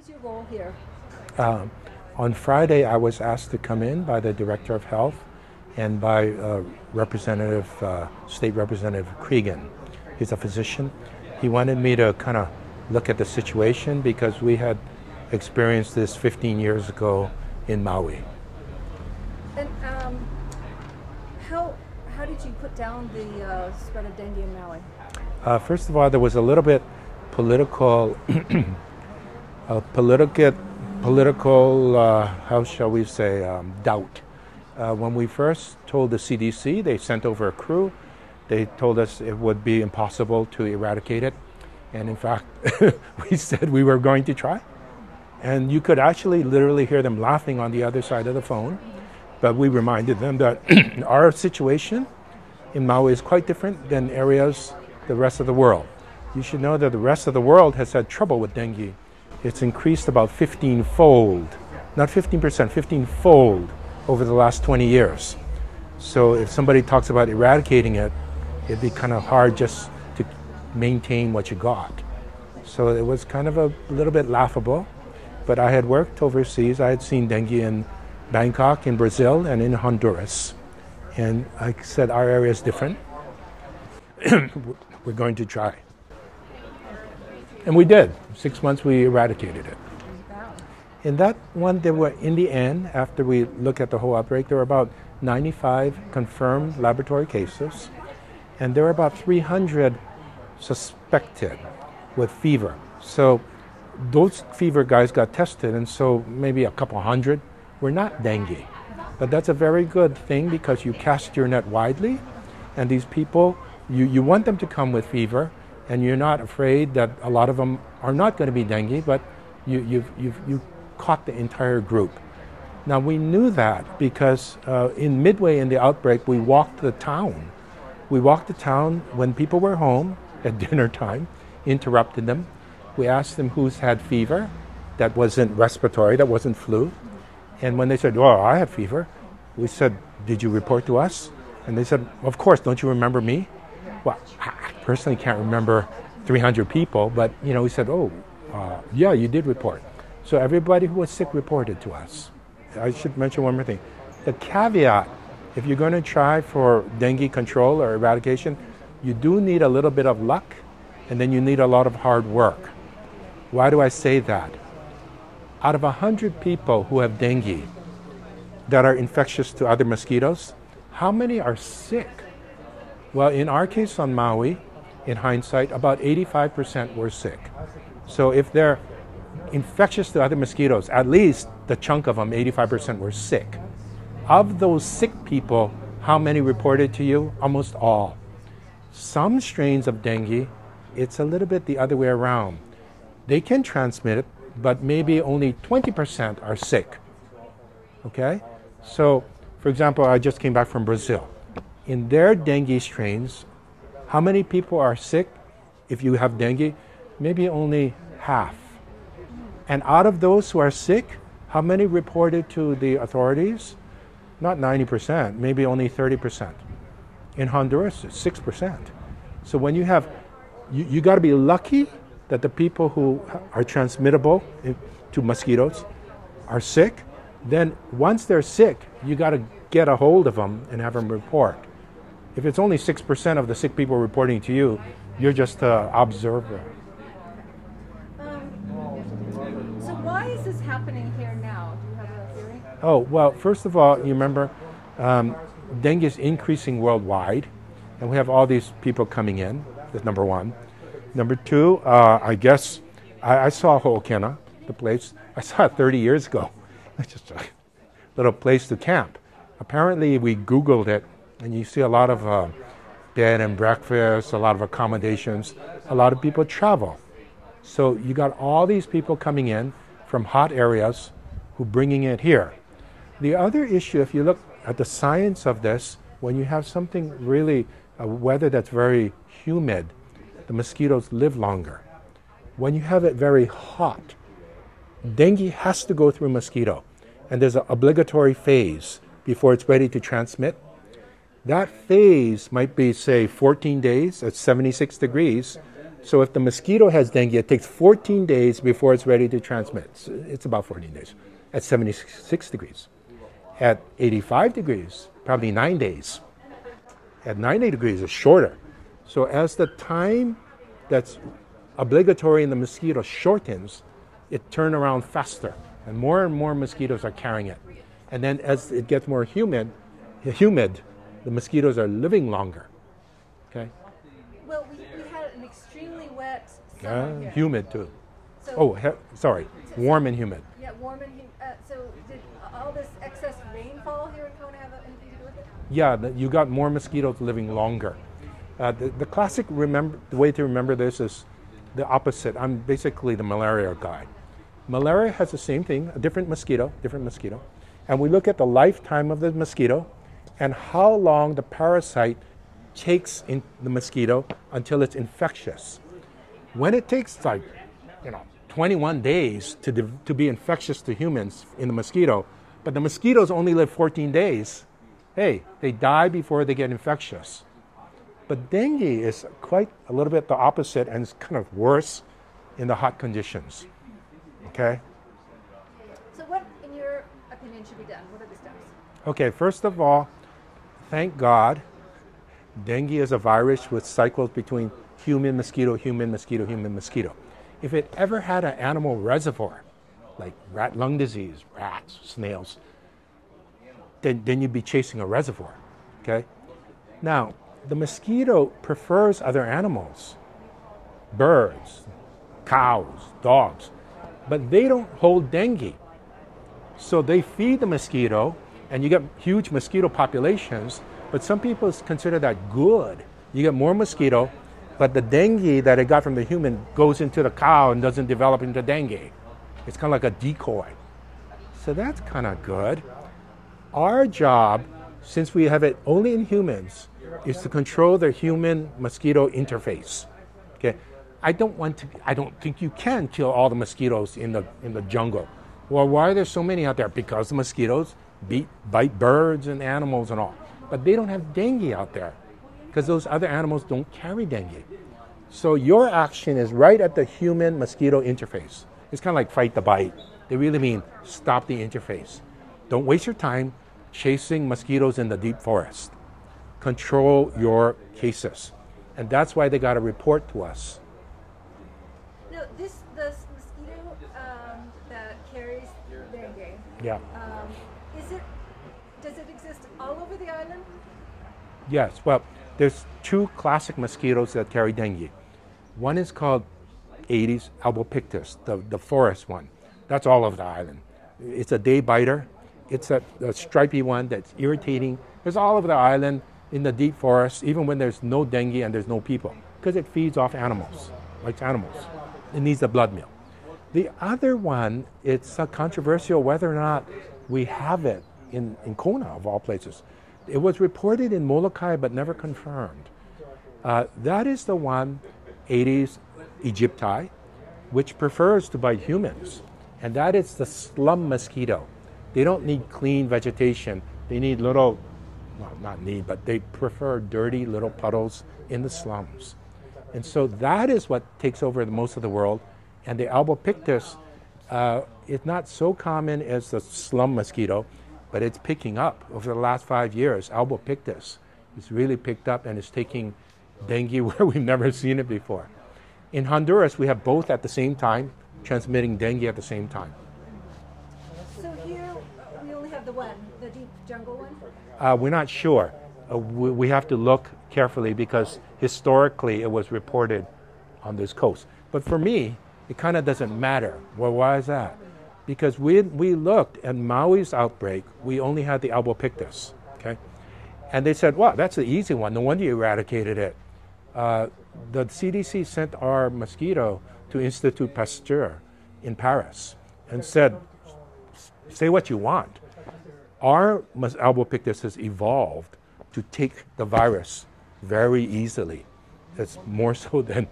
is your role here? On Friday, I was asked to come in by the Director of Health and by State Representative Cregan. He's a physician. He wanted me to kind of look at the situation because we had experienced this 15 years ago in Maui. And how did you put down the spread of dengue in Maui? First of all, there was a little bit political, how shall we say, doubt. When we first told the CDC, they sent over a crew. They told us it would be impossible to eradicate it. And in fact, we said we were going to try. And you could actually literally hear them laughing on the other side of the phone. But we reminded them that our situation in Maui is quite different than areas the rest of the world. You should know that the rest of the world has had trouble with dengue. It's increased about 15-fold, not 15%, 15-fold over the last 20 years. So if somebody talks about eradicating it, it'd be kind of hard just to maintain what you got. So it was kind of a little bit laughable. But I had worked overseas. I had seen dengue in Bangkok, in Brazil, and in Honduras. And I said, our area is different. We're going to try. And we did. 6 months, we eradicated it. In that one, there were, in the end, after we look at the whole outbreak, there were about 95 confirmed laboratory cases. And there were about 300 suspected with fever. So those fever guys got tested, and so maybe a couple hundred were not dengue. But that's a very good thing because you cast your net widely, and these people, you want them to come with fever, and you're not afraid that a lot of them are not going to be dengue, but you've caught the entire group. Now we knew that because midway in the outbreak, we walked the town. We walked the town when people were home at dinner time, interrupted them. We asked them who's had fever that wasn't respiratory, that wasn't flu. And when they said, oh, I have fever, we said, did you report to us? And they said, of course, don't you remember me? Well, I personally can't remember 300 people, but we said, yeah, you did report. So everybody who was sick reported to us. I should mention one more thing. The caveat, if you're going to try for dengue control or eradication, you do need a little bit of luck, and then you need a lot of hard work. Why do I say that? Out of 100 people who have dengue that are infectious to other mosquitoes, how many are sick? Well, in our case on Maui, in hindsight, about 85% were sick. So if they're infectious to other mosquitoes, at least the chunk of them, 85% were sick. Of those sick people, how many reported to you? Almost all. Some strains of dengue, it's a little bit the other way around. They can transmit it, but maybe only 20% are sick. Okay? So, for example, I just came back from Brazil. In their dengue strains, how many people are sick if you have dengue? Maybe only half. And out of those who are sick, how many reported to the authorities? Not 90%, maybe only 30%. In Honduras, it's 6%. So when you have, you got to be lucky that the people who are transmittable to mosquitoes are sick. Then once they're sick, you got to get a hold of them and have them report. If it's only 6% of the sick people reporting to you, you're just an observer. So why is this happening here now? Do you have a theory? Oh, well, first of all, you remember dengue is increasing worldwide, and we have all these people coming in. That's number one. Number two, I guess, I saw Ho'okena, the place. I saw it 30 years ago. It's just a little place to camp. Apparently, we Googled it, and you see a lot of bed and breakfast, a lot of accommodations. A lot of people travel. So you got all these people coming in from hot areas who bringing it here. The other issue, if you look at the science of this, when you have something really, a weather that's very humid, the mosquitoes live longer. When you have it very hot, dengue has to go through mosquito, and there's an obligatory phase before it's ready to transmit. That phase might be, say, 14 days at 76 degrees, So if the mosquito has dengue, it takes 14 days before it's ready to transmit. It's about 14 days at 76 degrees. At 85 degrees, probably 9 days. At 90 degrees, it's shorter. So as the time that's obligatory in the mosquito shortens, it turns around faster. And more mosquitoes are carrying it. And then as it gets more humid, the mosquitoes are living longer. Okay? Well, we had an extremely wet summer here. Humid too. So, Warm and humid. Yeah, warm and humid. So did all this excess rainfall here in Kona have anything to do with it? Yeah, you got more mosquitoes living longer. The classic the way to remember this is the opposite. I'm basically the malaria guy. Malaria has the same thing, a different mosquito, and we look at the lifetime of the mosquito and how long the parasite takes in the mosquito until it's infectious. When it takes 21 days to be infectious to humans in the mosquito, but the mosquitoes only live 14 days, hey, they die before they get infectious. But dengue is quite a little bit the opposite, and it's kind of worse in the hot conditions. Okay? So what, in your opinion, should be done? What are the steps? Okay, first of all, thank God, dengue is a virus which cycles between human mosquito, human mosquito, human mosquito. If it ever had an animal reservoir, like rat lung disease, rats, snails, then you'd be chasing a reservoir. Okay? Now, the mosquito prefers other animals, birds, cows, dogs, but they don't hold dengue. So they feed the mosquito, and you get huge mosquito populations, but some people consider that good. You get more mosquito, but the dengue that it got from the human goes into the cow and doesn't develop into dengue. It's kind of like a decoy. So that's kind of good. Our job, since we have it only in humans, is to control the human-mosquito interface. Okay, I don't think you can kill all the mosquitoes in the jungle. Well, why are there so many out there? Because the mosquitoes bite birds and animals and all. But they don't have dengue out there because those other animals don't carry dengue. So your action is right at the human-mosquito interface. It's kind of like fight the bite. They really mean stop the interface. Don't waste your time chasing mosquitoes in the deep forest. Control your cases. And that's why they got to report to us. No, this mosquito that carries dengue. Yeah. Does it exist all over the island? Yes. Well, there's two classic mosquitoes that carry dengue. One is called Aedes albopictus, the forest one. That's all over the island. It's a day biter. It's a stripy one that's irritating. It's all over the island in the deep forest, even when there's no dengue and there's no people, because it feeds off animals, likes animals. It needs the blood meal. The other one, it's controversial whether or not we have it in Kona, of all places. It was reported in Molokai, but never confirmed. That is the one, Aedes aegypti, which prefers to bite humans. And that is the slum mosquito. They don't need clean vegetation. They need little, well, not need, but they prefer dirty little puddles in the slums. And so that is what takes over most of the world. And the albopictus is not so common as the slum mosquito, but it's picking up over the last 5 years. Albopictus is really picked up and is taking dengue where we've never seen it before. In Honduras, we have both at the same time, transmitting dengue at the same time. So here we only have the one, the deep jungle one? We're not sure. We have to look carefully because historically it was reported on this coast. But for me, it kind of doesn't matter. Well, why is that? Because we looked at Maui's outbreak, we only had the albopictus, okay? And they said, well, that's the easy one. No wonder you eradicated it. The CDC sent our mosquito to Institut Pasteur in Paris and said, say what you want. Our albopictus has evolved to take the virus very easily. It's more so than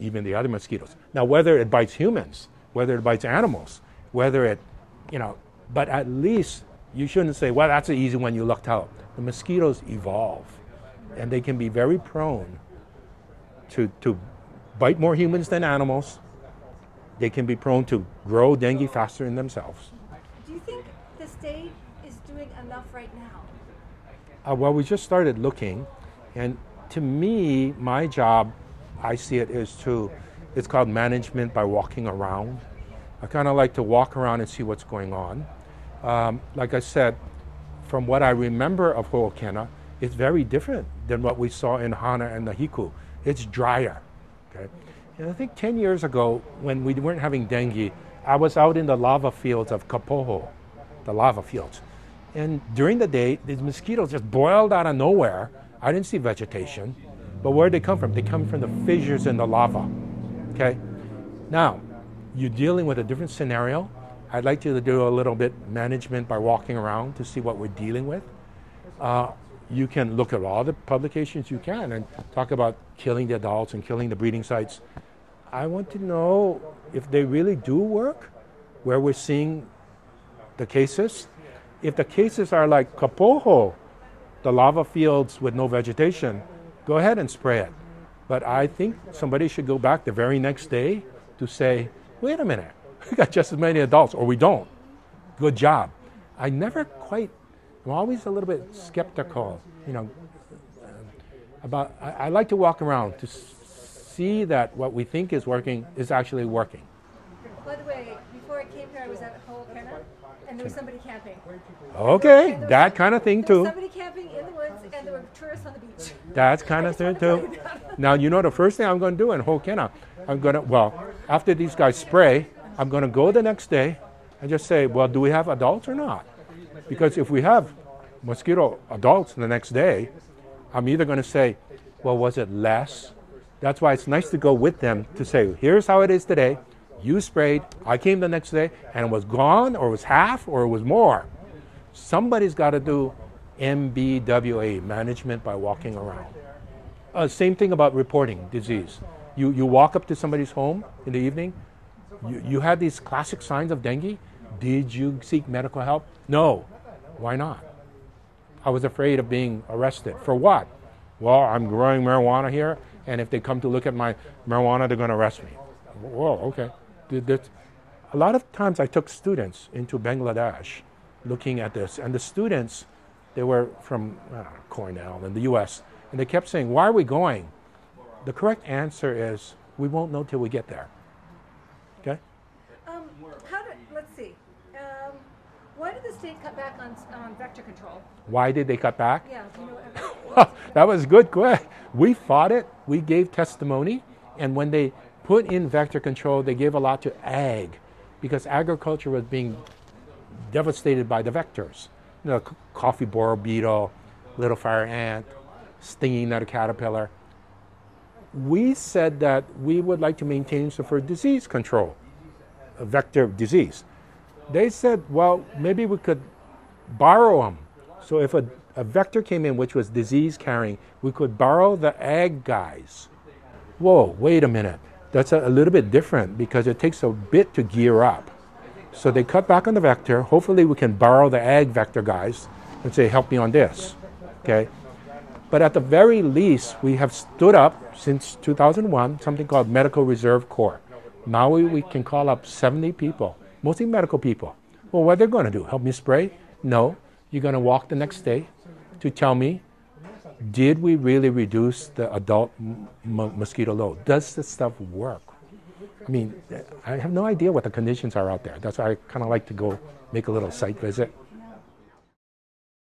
even the other mosquitoes. Now, whether it bites humans, whether it bites animals, whether it, but at least you shouldn't say, well, that's the easy one you lucked out. The mosquitoes evolve, and they can be very prone to bite more humans than animals. They can be prone to grow dengue faster in themselves. Do you think the state is doing enough right now? Well, we just started looking, and to me, my job, I see it is it's called management by walking around. I kind of like to walk around and see what's going on. Like I said, from what I remember of Ho'okena, it's very different than what we saw in Hana and the Hiku. It's drier. Okay? And I think 10 years ago, when we weren't having dengue, I was out in the lava fields of Kapoho, the lava fields. And during the day, these mosquitoes just boiled out of nowhere. I didn't see vegetation. But where did they come from? They come from the fissures in the lava. Okay? Now, you're dealing with a different scenario. I'd like you to do a little bit management by walking around to see what we're dealing with. You can look at all the publications you can and talk about killing the adults and killing the breeding sites. I want to know if they really do work, where we're seeing the cases. If the cases are like Kapoho, the lava fields with no vegetation, go ahead and spray it. But I think somebody should go back the very next day to say, wait a minute, we got just as many adults, or we don't. Good job. I'm always a little bit skeptical, about, I like to walk around to see that what we think is working is actually working. By the way, before I came here, I was at Ho'okena, and there was somebody camping. Okay, that kind of thing There was too. somebody camping in the woods, and there were tourists on the beach. That's kind of thing too. Now, the first thing I'm going to do in Ho'okena, after these guys spray, I'm going to go the next day and just say, well, do we have adults or not? Because if we have mosquito adults the next day, I'm either going to say, well, was it less? That's why it's nice to go with them to say, here's how it is today. You sprayed, I came the next day, and it was gone, or it was half, or it was more. Somebody's got to do MBWA, management by walking around. Same thing about reporting disease. You walk up to somebody's home in the evening, you had these classic signs of dengue. Did you seek medical help? No. Why not? I was afraid of being arrested. For what? Well, I'm growing marijuana here, and if they come to look at my marijuana, they're going to arrest me. Whoa, okay. A lot of times I took students into Bangladesh looking at this, and the students, they were from Cornell in the US, and they kept saying, why are we going? The correct answer is, we won't know till we get there. Okay? Let's see. Why did the state cut back on vector control? Why did they cut back? Yeah, do you know? That was good. We fought it. We gave testimony. And when they put in vector control, they gave a lot to ag, because agriculture was being devastated by the vectors. Coffee borer beetle, little fire ant, stinging at a caterpillar. We said that we would like to maintain some for disease control, a vector disease. They said, well, maybe we could borrow them. So if a vector came in which was disease carrying, we could borrow the ag guys. Whoa, wait a minute. That's a little bit different, because it takes a bit to gear up. So they cut back on the vector. Hopefully we can borrow the ag vector guys and say, help me on this. Okay? But at the very least, we have stood up since 2001 something called Medical Reserve Corps. Maui, we can call up 70 people, mostly medical people. Well, what are they going to do? Help me spray? No. You're going to walk the next day to tell me, did we really reduce the adult mosquito load? Does this stuff work? I mean, I have no idea what the conditions are out there. That's why I kind of like to go make a little site visit.